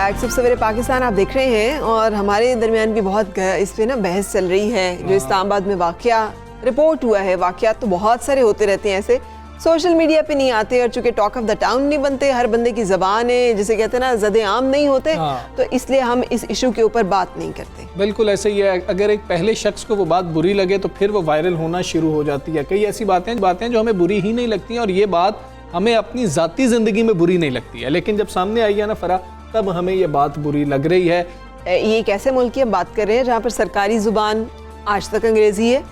Back. सब सवेरे पाकिस्तान आप देख रहे हैं और हमारे दरमियान भी बहुत इस पे ना बहस चल रही है। जो इस्लामाबाद में वाकया रिपोर्ट हुआ है, वाकयात तो बहुत सारे होते रहते हैं ऐसे, सोशल मीडिया पे नहीं आते और चूंकि टॉक ऑफ द टाउन नहीं बनते, हर बंदे की ज़बान है जिसे कहते हैं ना ज़दे आम नहीं होते, तो इसलिए हम इस इशू के ऊपर बात नहीं करते। बिल्कुल ऐसे ही है। अगर एक पहले शख्स को वो बात बुरी लगे तो फिर वो वायरल होना शुरू हो जाती है। कई ऐसी बातें जो हमें बुरी ही नहीं लगती हैं और ये बात हमें अपनी ज़ाती ज़िंदगी में बुरी नहीं लगती है, लेकिन जब सामने आई है ना फरा, तब हमें ये बात बुरी लग रही है। ये एक ऐसे मुल्क की हम बात कर रहे हैं जहाँ पर सरकारी ज़ुबान आज तक अंग्रेज़ी है,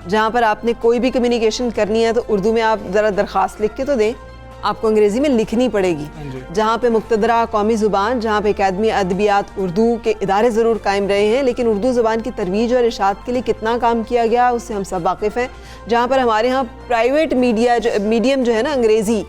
जहाँ पर आपने कोई भी कम्युनिकेशन करनी है तो उर्दू में आप ज़रा दरख्वास्त लिख के तो दें, आपको अंग्रेज़ी में लिखनी पड़ेगी। जहाँ पे मुक़्तदरा कौमी ज़ुबान, जहाँ पे अकादमी अदबियात उर्दू के इदारे ज़रूर कायम रहे हैं, लेकिन उर्दू ज़ुबान की तरवीज और इरशाद के लिए कितना काम किया गया उससे हम सब वाकिफ़ हैं। जहाँ पर हमारे यहाँ प्राइवेट मीडियम जो है ना अंग्रेज़ी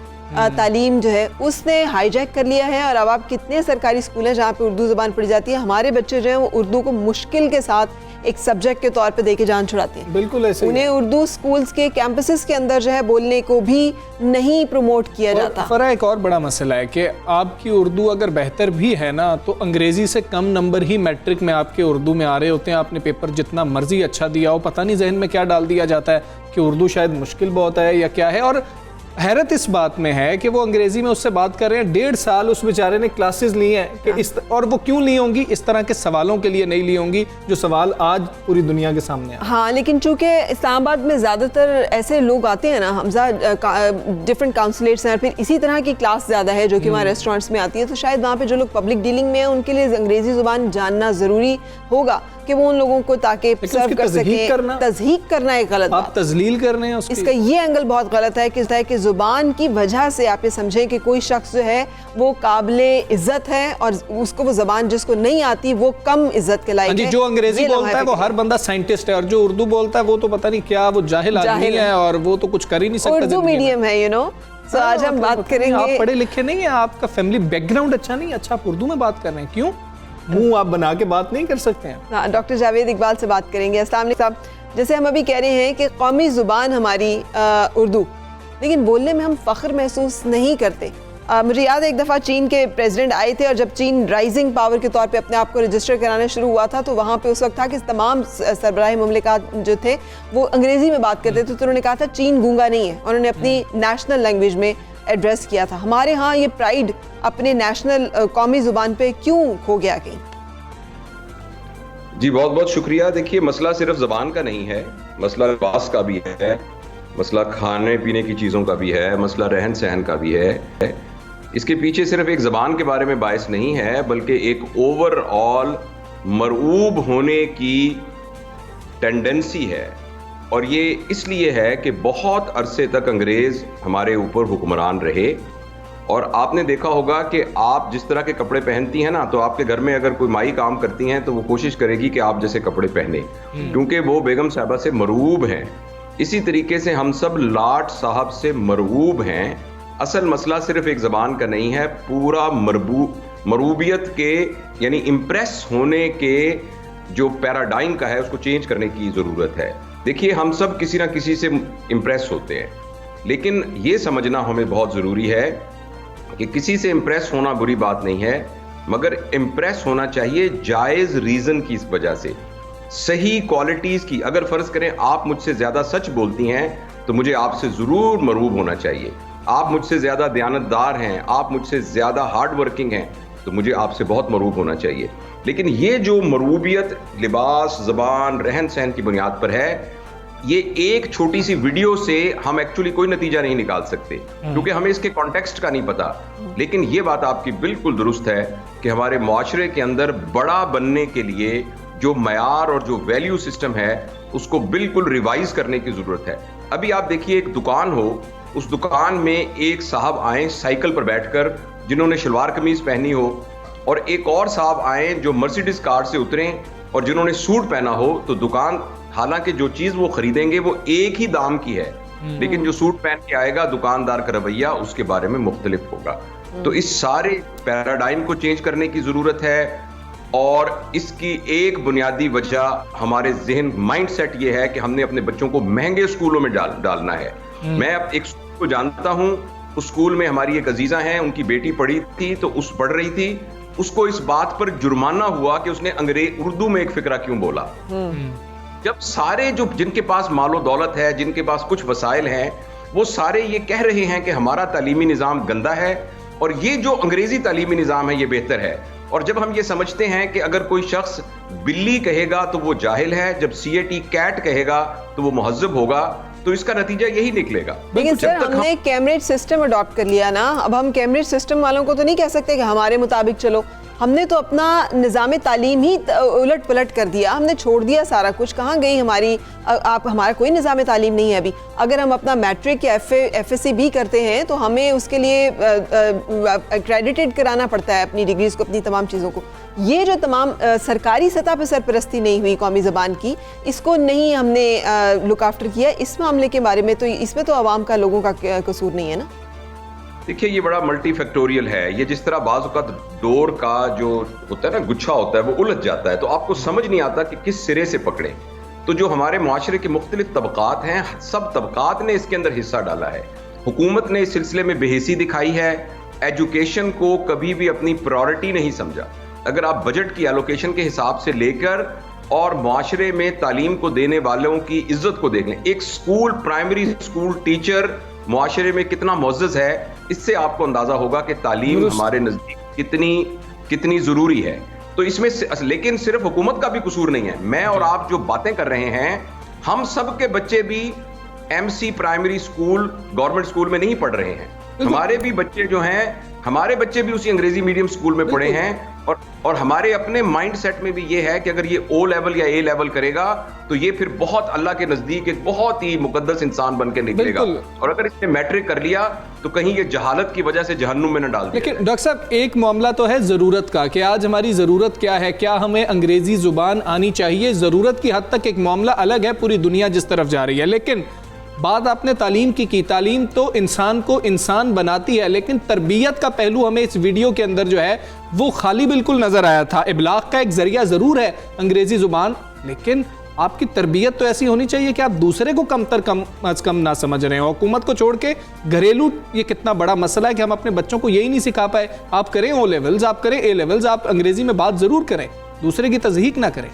तालीम जो है उसने हाईजैक कर लिया है, और अब आप कितने सरकारी स्कूल हैं जहाँ पे उर्दू ज़ुबान पढ़ी जाती है, हमारे बच्चे जो हैं वो उर्दू को मुश्किल के साथ एक सब्जेक्ट के तौर पे देके जान छुड़ाते हैं। बिल्कुल ऐसे उन्हें उर्दू स्कूल्स के कैंपसेस के अंदर जो है बोलने को भी नहीं प्रमोट किया जाता। फरा एक और बड़ा मसला है कि आपकी उर्दू अगर बेहतर भी है ना तो अंग्रेज़ी से कम नंबर ही मैट्रिक में आपके उर्दू में आ रहे होते हैं। आपने पेपर जितना मर्जी अच्छा दिया हो, पता नहीं जहन में क्या डाल दिया जाता है कि उर्दू शायद मुश्किल बहुत है या क्या है। और हैरत इस बात में है कि वो अंग्रेजी में उससे बात कर रहे हैं, 1.5 साल उस बेचारे ने क्लासेस ली हैं कि और वो क्यों ली होंगी? इस तरह के सवालों के लिए नहीं ली होंगी जो सवाल आज पूरी दुनिया के सामने हैं। हाँ, लेकिन चूंकि इस्लामाबाद में ज़्यादातर ऐसे लोग आते हैं ना हमजा, डिफरेंट काउंसलेट्स हैं, फिर इसी तरह की क्लास ज़्यादा है जो कि वहाँ रेस्टोरेंट्स में आती है, तो शायद वहाँ पे जो लोग पब्लिक डीलिंग में हैं उनके लिए अंग्रेज़ी ज़ुबान जानना ज़रूरी होगा कि वो उन लोगों को ताकि सर्व कर सकें। तज़हीक करना एक गलत बात, आप तज़लील कर रहे हैं उसकी। इसका ये एंगल बहुत गलत है कि ज़ुबान की वजह से आप ये समझें कि कोई शख्स जो है वो काबिले इज्जत है और उसको वो ज़बान जिसको नहीं आती वो कम इज्जत के लायक है। जो अंग्रेजी बोलता है वो हर बंदा साइंटिस्ट है और जो उर्दू बोलता है वो तो पता नहीं क्या, वो जाहिल आदमी है और वो तो कुछ कर ही नहीं सकता। उर्दू मीडियम है, यू नो। तो आज हम बात करेंगे, आप पढ़े लिखे नहीं है, आपका फैमिली बैकग्राउंड अच्छा नहीं है, अच्छा आप उर्दू में बात कर रहे हैं, क्यों मुंह आप बना के बात नहीं कर सकते हैं? हाँ, डॉक्टर जावेद इकबाल से बात करेंगे। अस्सलाम वालेकुम साहब। जैसे हम अभी कह रहे हैं कि कौमी ज़ुबान हमारी उर्दू, लेकिन बोलने में हम फ़ख्र महसूस नहीं करते। मुझे याद है एक दफ़ा चीन के प्रेसिडेंट आए थे और जब चीन राइजिंग पावर के तौर पे अपने आप को रजिस्टर कराना शुरू हुआ था तो वहाँ पे उस वक्त था कि तमाम सरबराही मुमलिकात जो थे वो अंग्रेज़ी में बात करते थे, तो उन्होंने कहा था चीन गूंगा नहीं है, उन्होंने अपनी नेशनल लैंग्वेज में एड्रेस किया था। हमारे यहाँ ये प्राइड अपने नेशनल कौमी ज़ुबान पे क्यों खो गया कहीं? जी बहुत बहुत शुक्रिया। देखिए, मसला सिर्फ ज़बान का नहीं है, मसला लिबास का भी है, मसला खाने पीने की चीज़ों का भी है, मसला रहन सहन का भी है। इसके पीछे सिर्फ एक ज़बान के बारे में बायस नहीं है, बल्कि एक ओवरऑल मरऊब होने की टेंडेंसी है। और ये इसलिए है कि बहुत अरसे तक अंग्रेज़ हमारे ऊपर हुक्मरान रहे, और आपने देखा होगा कि आप जिस तरह के कपड़े पहनती हैं ना, तो आपके घर में अगर कोई माई काम करती हैं तो वो कोशिश करेगी कि आप जैसे कपड़े पहने, क्योंकि वो बेगम साहबा से मरऊब हैं। इसी तरीके से हम सब लाट साहब से मरऊब हैं। असल मसला सिर्फ एक ज़बान का नहीं है, पूरा मरूबियत के यानी इम्प्रेस होने के जो पैराडाइम का है उसको चेंज करने की ज़रूरत है। देखिए, हम सब किसी ना किसी से इम्प्रेस होते हैं, लेकिन ये समझना हमें बहुत ज़रूरी है कि किसी से इम्प्रेस होना बुरी बात नहीं है, मगर इम्प्रेस होना चाहिए जायज़ रीज़न की वजह से, सही क्वालिटीज़ की। अगर फ़र्ज़ करें आप मुझसे ज़्यादा सच बोलती हैं तो मुझे आपसे ज़रूर मरूब होना चाहिए। आप मुझसे ज़्यादा दयानतदार हैं, आप मुझसे ज़्यादा हार्ड वर्किंग हैं, तो मुझे आपसे बहुत मरूब होना चाहिए। लेकिन ये जो मरूबियत लिबास, ज़बान, रहन सहन की बुनियाद पर है, ये एक छोटी सी वीडियो से हम एक्चुअली कोई नतीजा नहीं निकाल सकते, क्योंकि हमें इसके कॉन्टेक्स्ट का नहीं पता। लेकिन ये बात आपकी बिल्कुल दुरुस्त है कि हमारे मुआशरे के अंदर बड़ा बनने के लिए जो मयार और जो वैल्यू सिस्टम है उसको बिल्कुल रिवाइज करने की ज़रूरत है। अभी आप देखिए, एक दुकान हो, उस दुकान में एक साहब आए साइकिल पर बैठकर जिन्होंने शलवार कमीज पहनी हो, और एक और साहब आए जो मर्सिडीज कार से उतरें और जिन्होंने सूट पहना हो, तो दुकान, हालांकि जो चीज़ वो खरीदेंगे वो एक ही दाम की है, लेकिन जो सूट पहन के आएगा दुकानदार का रवैया उसके बारे में मुख्तलिफ होगा। तो इस सारे पैराडाइम को चेंज करने की ज़रूरत है, और इसकी एक बुनियादी वजह हमारे जहन माइंड सेट ये है कि हमने अपने बच्चों को महंगे स्कूलों में डालना है। मैं अब एक स्कूल को जानता हूँ, उस स्कूल में हमारी एक अजीज़ा हैं, उनकी बेटी पढ़ी थी, तो पढ़ रही थी, उसको इस बात पर जुर्माना हुआ कि उसने उर्दू में एक फिक्रा क्यों बोला। जब सारे जो जिनके पास मालो दौलत है, जिनके पास कुछ वसाइल हैं, वो सारे ये कह रहे हैं कि हमारा तालीमी निज़ाम गंदा है और ये जो अंग्रेजी तालीमी निज़ाम है ये बेहतर है। और जब हम ये समझते हैं कि अगर कोई शख्स बिल्ली कहेगा तो वो जाहिल है, जब CAT कैट कहेगा तो वो मुहज्जब होगा, तो इसका नतीजा यही निकलेगा। लेकिन सर हमने कैम्ब्रिज सिस्टम अडॉप्ट कर लिया ना, अब हम कैम्ब्रिज सिस्टम वालों को तो नहीं कह सकते कि हमारे मुताबिक चलो। हमने तो अपना निज़ाम तालीम ही उलट पलट कर दिया, हमने छोड़ दिया सारा कुछ। कहाँ गई हमारी हमारा कोई निज़ाम तालीम नहीं है अभी। अगर हम अपना मैट्रिक या FSC भी करते हैं तो हमें उसके लिए एक्रेडिटेड कराना पड़ता है अपनी डिग्रीज को, अपनी तमाम चीज़ों को। ये जो तमाम सरकारी सतह पर सरपरस्ती नहीं हुई कौमी ज़बान की, इसको नहीं हमने लुक आफ्टर किया। इस मामले के बारे में तो इसमें तो आवाम का, लोगों का कसूर नहीं है ना। देखिए ये बड़ा मल्टी फैक्टोरियल है। ये जिस तरह बाज़ औक़ात डोर का जो होता है ना, गुच्छा होता है, वो उलझ जाता है तो आपको समझ नहीं आता कि किस सिरे से पकड़े। तो जो हमारे मुआशरे के मुख्तलिफ तबकात हैं, सब तबकात ने इसके अंदर हिस्सा डाला है। हुकूमत ने इस सिलसिले में बेहिसी दिखाई है, एजुकेशन को कभी भी अपनी प्रायोरिटी नहीं समझा। अगर आप बजट की एलोकेशन के हिसाब से लेकर और मुआशरे में तालीम को देने वालों की इज्जत को देख लें, एक स्कूल, प्राइमरी स्कूल टीचर मुआशरे में कितना मुअज़्ज़ज़ है, इससे आपको अंदाजा होगा कि तालीम हमारे नजदीक कितनी जरूरी है। तो इसमें लेकिन सिर्फ हुकूमत का भी कसूर नहीं है। मैं और आप जो बातें कर रहे हैं, हम सब के बच्चे भी MC primary school, government school में नहीं पढ़ रहे हैं। हमारे भी बच्चे जो हैं, हमारे बच्चे भी उसी अंग्रेजी मीडियम स्कूल में पढ़े हैं। और हमारे अपने माइंड सेट में भी ये है कि अगर ये O लेवल या A लेवल करेगा तो ये फिर बहुत अल्लाह के नजदीक एक बहुत ही मुकद्दस इंसान बन के निकलेगा। और अगर इसने मैट्रिक कर लिया तो कहीं ये जहालत की वजह से जहन्नुम में न डाल दिया। लेकिन डॉक्टर साहब, एक मामला तो है ज़रूरत का कि आज हमारी ज़रूरत क्या है, क्या हमें अंग्रेज़ी ज़ुबान आनी चाहिए। ज़रूरत की हद तक एक मामला अलग है, पूरी दुनिया जिस तरफ जा रही है। लेकिन बात आपने तालीम की तालीम तो इंसान को इंसान बनाती है, लेकिन तरबियत का पहलू हमें इस वीडियो के अंदर जो है वो खाली बिल्कुल नज़र आया था। इबलाग का एक ज़रिया ज़रूर है अंग्रेज़ी ज़ुबान, लेकिन आपकी तरबियत तो ऐसी होनी चाहिए कि आप दूसरे को कम अज़ कम ना समझ रहे हो। हुकूमत को छोड़ के घरेलू ये कितना बड़ा मसला है कि हम अपने बच्चों को यही नहीं सिखा पाए। आप करें O लेवल्स, आप करें A लेवल्स, आप अंग्रेज़ी में बात ज़रूर करें, दूसरे की तज़हीक ना करें।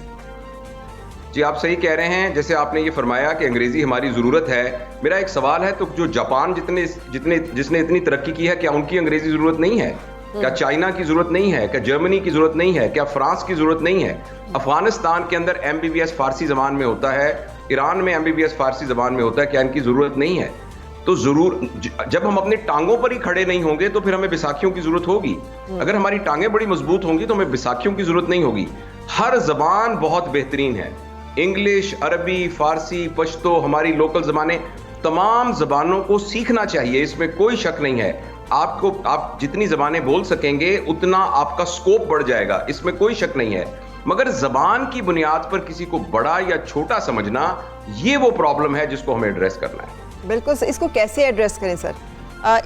जी आप सही कह रहे हैं। जैसे आपने ये फरमाया कि अंग्रेजी हमारी ज़रूरत है, मेरा एक सवाल है, तो जो जापान जिसने इतनी तरक्की की है, क्या उनकी अंग्रेजी ज़रूरत नहीं है? क्या चाइना की ज़रूरत नहीं है? क्या जर्मनी की ज़रूरत नहीं है? क्या फ्रांस की ज़रूरत नहीं है? अफगानिस्तान के अंदर MBBS फारसी ज़बान में होता है, ईरान में MBBS फारसी ज़बान में होता है, क्या इनकी ज़रूरत नहीं है? तो ज़रूर, जब हम अपने टांगों पर ही खड़े नहीं होंगे तो फिर हमें बैसाखियों की ज़रूरत होगी। अगर हमारी टांगें बड़ी मजबूत होंगी तो हमें बैसाखियों की ज़रूरत नहीं होगी। हर ज़बान बहुत बेहतरीन है, इंग्लिश, अरबी, फारसी, पश्तो, हमारी लोकल ज़बानें, तमाम ज़बानों को सीखना चाहिए, इसमें कोई शक नहीं है। आप जितनी ज़बानें बोल सकेंगे उतना आपका स्कोप बढ़ जाएगा, इसमें कोई शक नहीं है। मगर ज़बान की बुनियाद पर किसी को बड़ा या छोटा समझना, ये वो प्रॉब्लम है जिसको हमें एड्रेस करना है। बिल्कुल, इसको कैसे एड्रेस करें सर,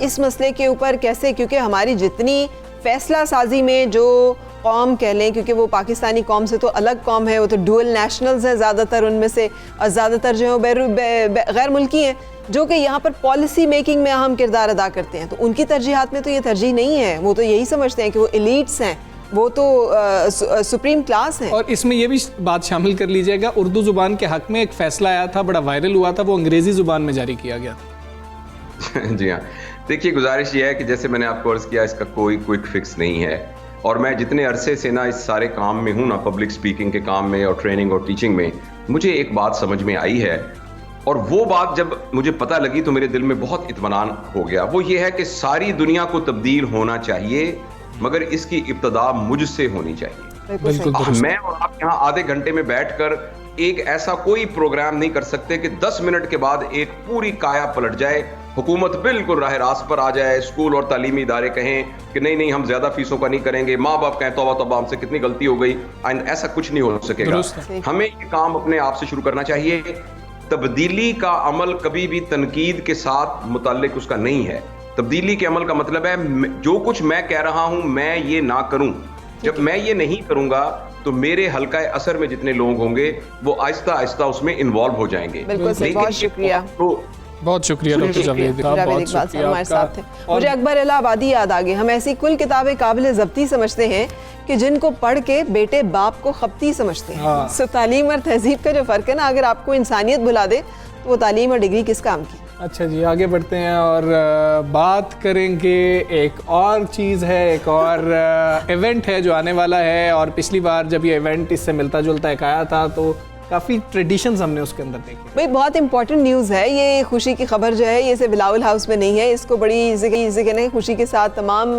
इस मसले के ऊपर कैसे? क्योंकि हमारी जितनी फैसला साजी में जो कौम कह लें, क्योंकि वो पाकिस्तानी कौम से तो अलग कौम है, वो तो डुअल नेशनल्स हैं ज़्यादातर उनमें से, और ज़्यादातर जो है गैर मुल्की हैं जो कि यहाँ पर पॉलिसी मेकिंग में अहम किरदार अदा करते हैं। तो उनकी तरजीहात में तो ये तरजीह नहीं है, वो तो यही समझते हैं कि वो एलीट्स हैं, वो तो सुप्रीम क्लास हैं। और इसमें यह भी बात शामिल कर लीजिएगा, उर्दू ज़ुबान के हक़ में एक फ़ैसला आया था, बड़ा वायरल हुआ था, वो अंग्रेज़ी ज़ुबान में जारी किया गया था। जी हाँ, देखिए गुजारिश ये है कि जैसे मैंने आपको अर्ज़ किया, इसका कोई क्विक फिक्स नहीं है। और मैं जितने अरसे से ना इस सारे काम में हूँ ना, पब्लिक स्पीकिंग के काम में और ट्रेनिंग और टीचिंग में, मुझे एक बात समझ में आई है, और वो बात जब मुझे पता लगी तो मेरे दिल में बहुत इत्मीनान हो गया। वो ये है कि सारी दुनिया को तब्दील होना चाहिए, मगर इसकी इब्तदा मुझसे होनी चाहिए। मैं और आप यहाँ आधे घंटे में बैठकर एक ऐसा कोई प्रोग्राम नहीं कर सकते कि 10 मिनट के बाद एक पूरी काया पलट जाए, हुकूमत बिल्कुल राह रास्त पर आ जाए, स्कूल और तालीमी इदारे कहें कि नहीं नहीं हम ज्यादा फीसों का नहीं करेंगे, माँ बाप कहें तौबा तौबा हमसे कितनी गलती हो गई। ऐसा कुछ नहीं हो सकेगा। हमें ये काम अपने आप से शुरू करना चाहिए। तब्दीली का अमल कभी भी तनकीद के साथ मुताल्लिक उसका नहीं है। तब्दीली के अमल का मतलब है जो कुछ मैं कह रहा हूं मैं ये ना करूं। जब मैं ये नहीं करूंगा तो मेरे हल्का असर में जितने लोग होंगे वो आहिस्ता आहिस्ता उसमें इन्वॉल्व हो जाएंगे। बिल्कुल, बहुत शुक्रिया। बहुत शुक्रिया डॉक्टर जावेद साहब, बहुत इकबाल साहब शुक्रिया हमारे साथ थे। आपका। मुझे अकबर इलाहाबादी याद आ गए। हम ऐसी कुल किताबें काबिल ज़ब्ती समझते हैं कि जिनको पढ़ के बेटे बाप को खपती समझते हैं। हाँ। सो तालीम और तहजीब का जो फ़र्क है ना, अगर आपको इंसानियत भुला दे तो वो तालीम और डिग्री किस काम की। अच्छा जी, आगे बढ़ते हैं और बात करेंगे एक और चीज़ है, एक और इवेंट है जो आने वाला है। और पिछली बार जब ये इवेंट इससे मिलता जुलता एक आया था तो काफ़ी ट्रेडिशंस हमने उसके अंदर देखे। भाई बहुत इंपॉर्टेंट न्यूज़ है ये। खुशी की खबर जो है ये सिर्फ बिलावल हाउस में नहीं है, इसको बड़ी इसे कहना है खुशी के साथ तमाम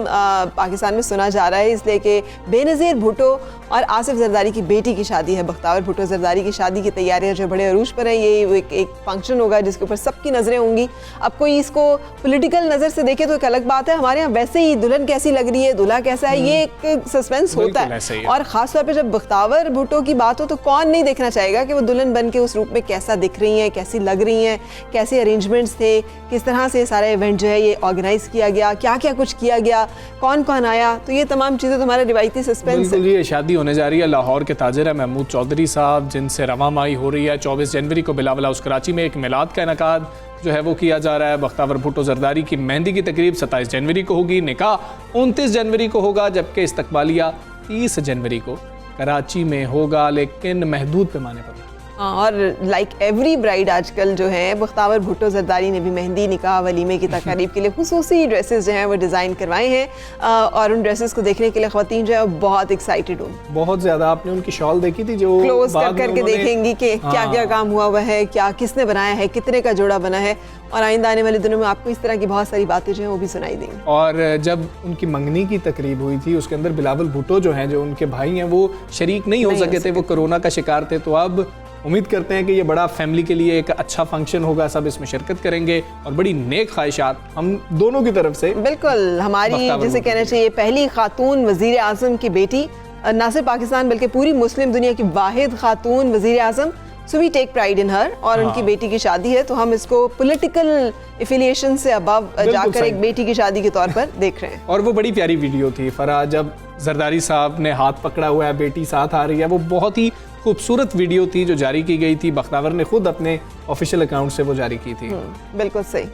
पाकिस्तान में सुना जा रहा है, इसलिए कि बेनज़ीर भुट्टो और आसिफ जरदारी की बेटी की शादी है। बख्तावर भुट्टो जरदारी की शादी की तैयारियां जो बड़े अरूज पर हैं। ये एक फंक्शन होगा जिसके ऊपर सबकी नज़रें होंगी। अब कोई इसको पॉलिटिकल नज़र से देखे तो एक अलग बात है, हमारे यहाँ वैसे ही दुल्हन कैसी लग रही है, दूल्हा कैसा है, ये एक सस्पेंस होता है। और ख़ासतौर पर जब बख्तावर भुट्टो की बात हो तो कौन नहीं देखना चाहेगा कि वो दुल्हन बन के उस रूप में कैसा दिख रही हैं, कैसी लग रही हैं, कैसे अरेंजमेंट्स थे, किस तरह से सारा इवेंट जो है ये ऑर्गेनाइज किया गया, क्या क्या कुछ किया गया, कौन कौन आया। तो ये तमाम चीज़ें तुम्हारा रिवायती सस्पेंस है। ये शादी होने जा रही है लाहौर के ताजिर है महमूद चौधरी साहब, जिनसे रवामाई हो रही है। 24 जनवरी को बिलावल हाउस कराची में एक मिलाद का इनेकाद जो है वो किया जा रहा है। बख्तावर भुट्टो जरदारी की मेहंदी की तकरीब 27 जनवरी को होगी, निकाह 29 जनवरी को होगा, जबकि इस्तकबालिया 30 जनवरी को कराची में होगा, लेकिन महदूद पैमाने पर। और लाइक एवरी ब्राइड आजकल जो है बख्तावर भुट्टो जरदारी ने भी मेहंदी, निकाह, वलीमे की तकरीब के लिए खुसूसी ड्रेसेस जो हैं वो डिज़ाइन करवाए हैं। और उन ड्रेसेस को देखने के लिए ख़वातीन जो है बहुत एक्साइटेड हूँ, बहुत ज़्यादा। आपने उनकी शॉल देखी थी जो क्लोज करके देखेंगी कि क्या क्या काम हुआ हुआ है, क्या किसने बनाया है, कितने का जोड़ा बना है। और आइंदा आने वाले दिनों में आपको इस तरह की बहुत सारी बातें जो हैं वो भी सुनाई देंगी। और जब उनकी मंगनी की तकरीब हुई थी उसके अंदर बिलावल भुट्टो जो हैं, जो उनके भाई हैं, वो शरीक नहीं हो सके थे, वो कोरोना का शिकार थे। तो अब उम्मीद करते हैं कि ये बड़ा फैमिली के लिए एक अच्छा फंक्शन होगा, सब इसमें शिरकत करेंगे और बड़ी नेक ख्वाहिशात हम दोनों की तरफ से। बिल्कुल, हमारी जिसे कहना चाहिए पहली खातून वजीर आज़म की बेटी, ना सिर्फ पाकिस्तान बल्कि पूरी मुस्लिम दुनिया की वाहिद खातून वजीर आज़म, so we take pride in her. और उनकी बेटी की शादी है तो हम इसको पॉलिटिकल एफिलिएशन से अबव जाकर एक बेटी की शादी के तौर पर देख रहे हैं। और वो बड़ी प्यारी वीडियो थी फरा, जब जरदारी साहब ने हाथ पकड़ा हुआ है, बेटी साथ आ रही है, वो बहुत ही खूबसूरत वीडियो थी जो जारी की गई थी। बख्तावर ने खुद अपने ऑफिशियल अकाउंट से वो जारी की थी। बिल्कुल सही।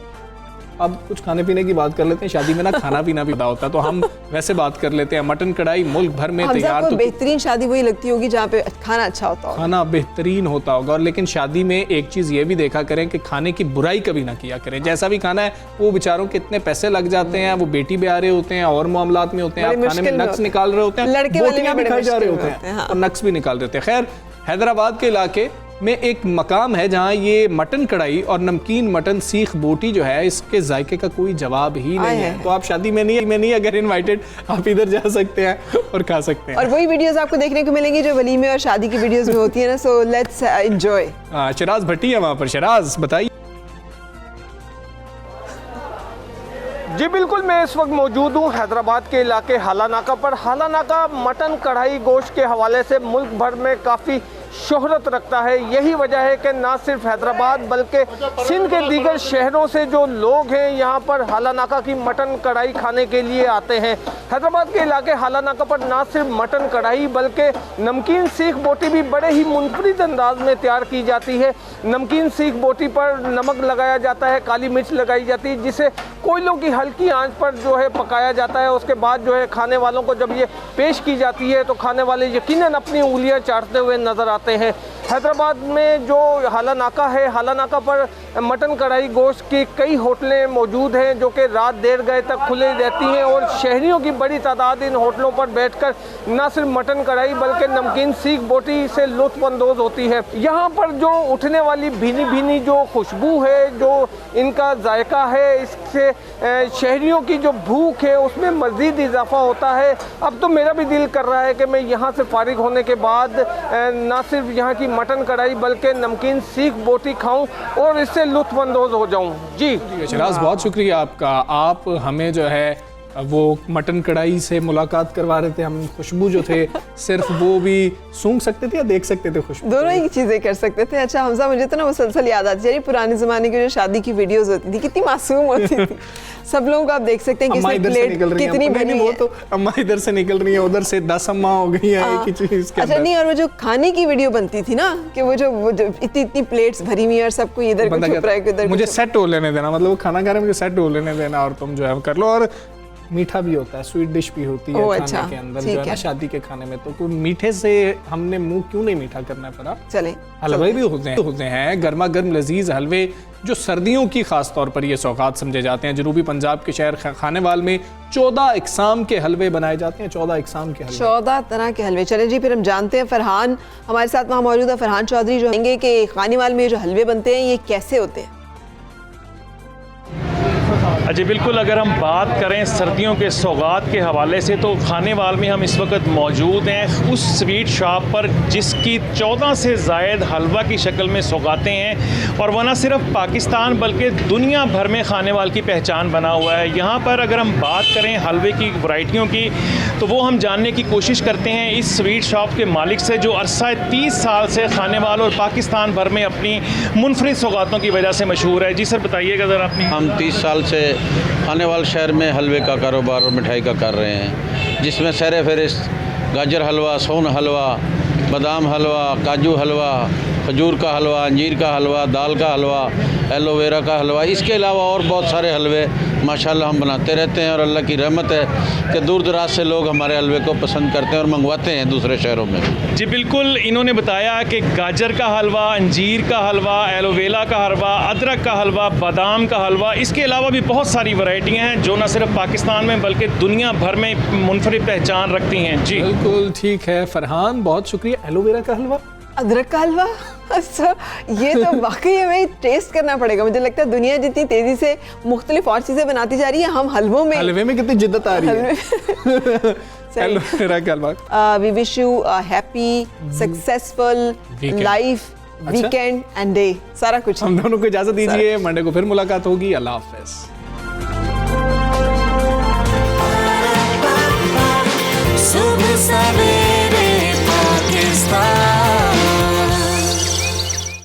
अब कुछ खाने पीने की बात कर लेते हैं। शादी में ना खाना पीना भी बड़ा होता है, तो हम वैसे बात कर लेते हैं। मटन कढ़ाई मुल्क भर में तैयार। तो बेहतरीन शादी वही लगती होगी जहाँ पे खाना अच्छा होता होगा, खाना बेहतरीन होता होगा। और लेकिन शादी में एक चीज़ ये भी देखा करें कि खाने की बुराई कभी ना किया करें। जैसा भी खाना है वो बेचारों के इतने पैसे लग जाते हैं, वो बेटी ब्याह रहे होते हैं और मामलात में होते हैं, आप खाने में नक्स निकाल रहे होते हैं, बोटियां भी खाई जा रहे होते हैं और नक्स भी निकाल रहे होते हैं। खैर, हैदराबाद के इलाके में एक मकाम है जहाँ ये मटन कढ़ाई और नमकीन मटन सीख बोटी जो है, इसके जायके का कोई जवाब ही नहीं है। तो आप शादी में नहीं अगर इनवाइटेड आप इधर जा सकते हैं और खा सकते हैं। और वही वीडियोस आपको देखने को मिलेंगी जो वलीमे और शादी की वीडियोस में होती है ना। So let's enjoy. शराज भट्टी है वहाँ पर। शराज बताइए। जी बिल्कुल, मैं इस वक्त मौजूद हूँ हैदराबाद के इलाके हालानाका पर। हालानाका मटन कढ़ाई गोश्त के हवाले से मुल्क भर में काफ़ी शोहरत रखता है। यही वजह है कि ना सिर्फ हैदराबाद बल्कि सिंध के दीगर शहरों से जो लोग हैं यहाँ पर हालानाका की मटन कढ़ाई खाने के लिए आते हैं। हैदराबाद के इलाके हालानाका पर ना सिर्फ मटन कढ़ाई बल्कि नमकीन सीख बोटी भी बड़े ही मुनफरिद अंदाज में तैयार की जाती है। नमकीन सीख बोटी पर नमक लगाया जाता है, काली मिर्च लगाई जाती है, जिसे कोयलों की हल्की आंच पर जो है पकाया जाता है। उसके बाद जो है खाने वालों को जब ये पेश की जाती है तो खाने वाले यकीनन अपनी उंगलियां चाटते हुए नजर आते हैं। हैदराबाद में जो हालानाका है, हालानाका पर मटन कढ़ाई गोश्त की कई होटलें मौजूद हैं जो कि रात देर गए तक खुली रहती हैं और शहरियों की बड़ी तादाद इन होटलों पर बैठकर न सिर्फ मटन कढ़ाई बल्कि नमकीन सीख बोटी से लुत्फ़अंदोज़ होती है। यहाँ पर जो उठने वाली भीनी भीनी जो खुशबू है, जो इनका जायका है, इससे शहरियों की जो भूख है उसमें मज़ीद इजाफा होता है। अब तो मेरा भी दिल कर रहा है कि मैं यहाँ से फारिग होने के बाद न सिर्फ यहाँ की मटन कढ़ाई बल्कि नमकीन सीख बोटी खाऊं और इससे लुत्फ़अंदोज़ हो जाऊं। जी शराज, बहुत शुक्रिया आपका। आप हमें जो है वो मटन कढ़ाई से मुलाकात करवा रहे थे हम, खुशबू जो थे सिर्फ वो भी सूंघ सकते थे या देख सकते थे खुशबू? दोनों ही चीजें कर सकते थे। अच्छा हमजा, मुझे तो ना मुसलसल याद आती है पुराने जमाने की जो शादी की वीडियोस होती थी, कितनी मासूम होती थी। सब लोगों को आप देख सकते हैं अम्मा कि इधर से प्लेट निकल रही कितनी है, बनी वो है। तो अम्मा इधर से निकल रही है, उधर से 10 अम्मा हो गई हैं एक ही चीज के अच्छा अंदर। नहीं, और वो जो खाने की वीडियो बनती थी ना कि वो जो इतनी इतनी प्लेट्स भरी हुई है और सबको इधर को बंदा छुप रहा है, कहता, इधर मुझे को छुप- सेट हो लेने देना, मतलब वो खाना खा रहे हैं, मुझे सेट हो लेने देना और तुम जो है कर लो। और मीठा भी होता है, स्वीट डिश भी होती है ओह, खाने अच्छा, के अंदर ठीक जो है ना है। शादी के खाने में। तो कोई मीठे से हमने मुंह क्यों नहीं मीठा करना पड़ा? चले हलवे भी होते हैं गर्मा गर्म लजीज हलवे जो सर्दियों की खास तौर पर ये सौगात समझे जाते हैं। जनूबी पंजाब के शहर खानेवाल में 14 इकसाम के हलवे बनाए जाते हैं, 14 इकसाम के हलवे, 14 तरह के हलवे। चले जी, फिर हम जानते हैं फरहान हमारे साथ वहाँ मौजूद है, फरहान चौधरी जो कहेंगे कि खानेवाल में जो हलवे बनते हैं ये कैसे होते हैं। जी बिल्कुल, अगर हम बात करें सर्दियों के सौगात के हवाले से तो खानेवाल में हम इस वक्त मौजूद हैं उस स्वीट शॉप पर जिसकी 14 से ज़ायद हलवा की शक्ल में सौगातें हैं और वह न सिर्फ पाकिस्तान बल्कि दुनिया भर में खानेवाल की पहचान बना हुआ है। यहाँ पर अगर हम बात करें हलवे की वैरायटियों की तो वो हम जानने की कोशिश करते हैं इस स्वीट शॉप के मालिक से, जो अरसा 30 साल से खानेवाल और पाकिस्तान भर में अपनी मुनफरिद सौगातों की वजह से मशहूर है। जी सर बताइएगा ज़रा अपनी। हम 30 साल से खानेवाल शहर में हलवे का कारोबार और मिठाई का कर रहे हैं, जिसमें सर फहरिस्त गाजर हलवा, सोन हलवा, बादाम हलवा, काजू हलवा, खजूर का हलवा, अंजीर का हलवा, दाल का हलवा, एलोवेरा का हलवा, इसके अलावा और बहुत सारे हलवे माशाल्लाह हम बनाते रहते हैं। और अल्लाह की रहमत है कि दूर दराज से लोग हमारे हलवे को पसंद करते हैं और मंगवाते हैं दूसरे शहरों में। जी बिल्कुल, इन्होंने बताया कि गाजर का हलवा, अंजीर का हलवा, एलोवेरा का हलवा, अदरक का हलवा, बादाम का हलवा, इसके अलावा भी बहुत सारी वैरायटियाँ हैं जो न सिर्फ पाकिस्तान में बल्कि दुनिया भर में मुनफरिद पहचान रखती हैं। जी बिल्कुल ठीक है फरहान, बहुत शुक्रिया। एलोवेरा का हलवा, अदरक का हलवा, अच्छा ये तो वाकई हमें टेस्ट करना पड़ेगा। मुझे लगता है दुनिया जितनी तेजी से मुख्तलिफ और चीजें बनाती जा रही है, हम हलवों में हलवे में कितनी जिद्दत आ रही है। एलोवेरा का हलवा। We wish you a happy successful Weekend. Life, weekend and day, सारा कुछ। हम दोनों को इजाजत दीजिए, मंडे को फिर मुलाकात होगी। अल्लाह हाफिज।